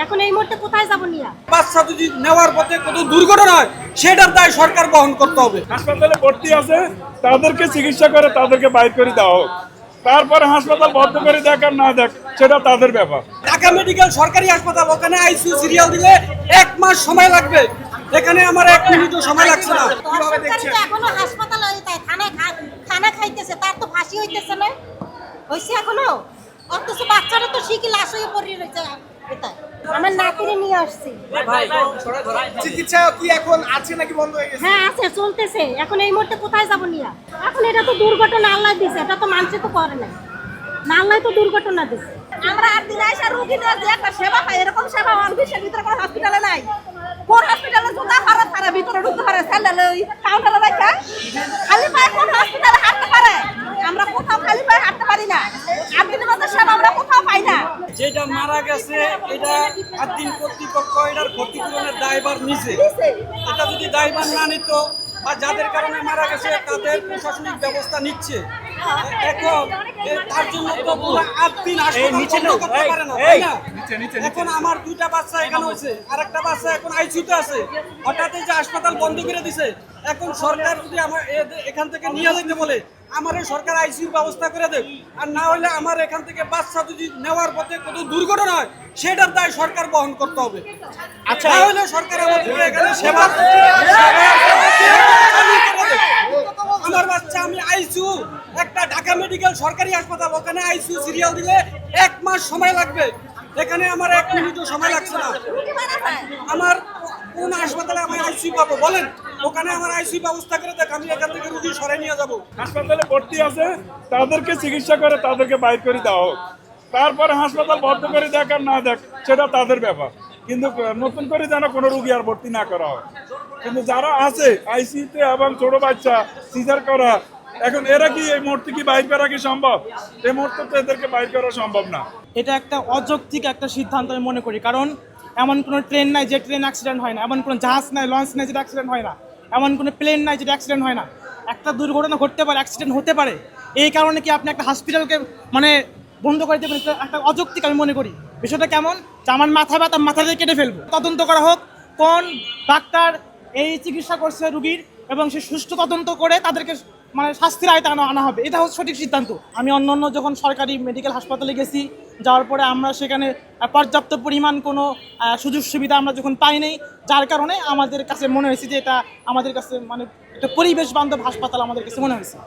এখন এই মুহূর্তে কোথায় যাব নিয়া? বাচ্চা যদি নেওয়ার পথে কোনো দুর্ঘটনা হয় সেটার দায় সরকার বহন করতে হবে। হাসপাতালে ভর্তি আছে, তাদেরকে চিকিৎসা করে তাদেরকে বাইর করে দেওয়া হোক। তারপরে হাসপাতাল বন্ধ করে দেখ আর না দেখ সেটা তাদের ব্যাপার। ঢাকা মেডিকেল সরকারি হাসপাতাল, ওখানে আইসিইউ সিরিয়াল দিলে 1 মাস সময় লাগবে, এখানে আমার 1 মিনিটও সময় লাগছে না। কিভাবে দেখছেন? এখনো হাসপাতাল খানা খাইতেছে, তার তো ফাঁসি হইতেছে না, হইছে এখনো। অথচ বাচ্চারা তো শিখি লাশ হয়ে পড়ে রয়েছে। আমার নাতিরে নিয়ে আসছি। চিকিৎসা কি এখন আছে নাকি বন্ধ হয়ে গেছে? হ্যাঁ আছে, চলতেছে। এখন এই মুহূর্তে কোথায় যাব নিয়া? এখন এটা তো দুর্ঘটনা আল্লাহ দিছে, এটা তো মানুষে তো করে না, না আল্লাহ তো দুর্ঘটনা দিছে। আমরা আর দিন আইসা রোগী নিয়ে যে একটা সেবা পাই, এরকম সেবা অনবিশের ভিতরে কোনো হসপিটালে নাই। কোন হসপিটালে জুতা ফারাত তারা ভিতরে ঢুকতে পারে, স্যান্ডেলে ওই কাউন্টারে রাখা খালি পায়ে কোন হসপিটালে হাঁটতে পারে? আমরা কোথাও খালি পায়ে হাঁটতে পারি না। আদিনের মধ্যে সেবা আমরা কোথাও পাই না। যেটা মারা গেছে এটা আদিন কর্তৃপক্ষ এটার ক্ষতিপূরণের দায়ভার নিছে। এটা যদি দায়ভার না নিত বা যাদের কারণে মারা গেছে তাদের প্রশাসনিক ব্যবস্থা নিচ্ছে, এখন তার জন্য তো পুরো 8 দিন হাসপাতাল বন্ধ করতে পারে না, তাই না? এখন আমার 2টা বাচ্চা এখানে হয়েছে, আরেকটা বাচ্চা এখন আইসিইউতে আছে। হঠাৎ এই যে হাসপাতাল বন্ধ করে দিছে, এখন সরকার যদি আমার এখান থেকে নিয়ে যেতে বলে আমার এই সরকার আইসিইউ ব্যবস্থা করে দেয়, আর না হলে আমার এখান থেকে বাচ্চা যদি নেওয়ার পথে কোনো দুর্ঘটনা হয় সেটার দায় সরকার বহন করতে হবে। আচ্ছা, না হলে সরকার আমাদের এখানে সেবা আমার বাচ্চা আমি আইসিইউ, একটা ঢাকা মেডিকেল সরকারি হাসপাতাল, ওখানে আইসিইউ সিরিয়াল দিলে 1 মাস সময় লাগবে, এখানে আমার 1 মিনিটও সময় লাগছে না। আমার কোন হাসপাতালে আমি আইসিইউ পাবো বলেন? ওখানে আমার আইসিইউ ব্যবস্থা করে দেখ, আমি এখান থেকে রোগী সরাই নিয়ে যাবো। হাসপাতালে ভর্তি আছে, তাদেরকে চিকিৎসা করে তাদেরকে বাইর করে দেওয়া হোক। তারপরে হাসপাতাল বন্ধ করে দেখ আর না দেখ সেটা তাদের ব্যাপার। কিন্তু নতুন করে যেন কোনো রোগী আর ভর্তি না করা হয়। কিন্তু যারা আছে আইসিইউতে এবং ছোট বাচ্চা সিজার করা, এখন এরা কি এই মুহূর্তে কি বাইর করা কি সম্ভব? এই মুহূর্তে তো এদেরকে বাইর করা সম্ভব না। এটা একটা অযৌক্তিক একটা সিদ্ধান্ত আমি মনে করি, কারণ এমন কোনো ট্রেন নাই যে ট্রেন অ্যাক্সিডেন্ট হয় না, এমন কোনো জাহাজ নাই, লঞ্চ নাই যেটা অ্যাক্সিডেন্ট হয় না, এমন কোনো প্লেন নাই যেটা অ্যাক্সিডেন্ট হয় না। একটা দুর্ঘটনা ঘটতে পারে, অ্যাক্সিডেন্ট হতে পারে, এই কারণে কি আপনি একটা হসপিটালকে মানে বন্ধ করে দেবেন? একটা অযৌক্তিক আমি মনে করি। বিষয়টা কেমন যে আমার মাথা ব্যথা মাথা দিয়ে কেটে ফেলবো। তদন্ত করা হোক, কোন ডাক্তার এই চিকিৎসা করছে রুগীর, এবং সে সুষ্ঠু তদন্ত করে তাদেরকে মানে শাস্তির আয়তায় আনা হবে, এটা হচ্ছে সঠিক সিদ্ধান্ত। আমি অন্য যখন সরকারি মেডিকেল হাসপাতালে গেছি, যাওয়ার পরে আমরা সেখানে পর্যাপ্ত পরিমাণ কোনো সুযোগ সুবিধা আমরা যখন পাই নাই, যার কারণে আমাদের কাছে মনে হয়েছে যে এটা আমাদের কাছে মানে একটা পরিবেশ বান্ধব হাসপাতাল আমাদের কাছে মনে হয়েছে।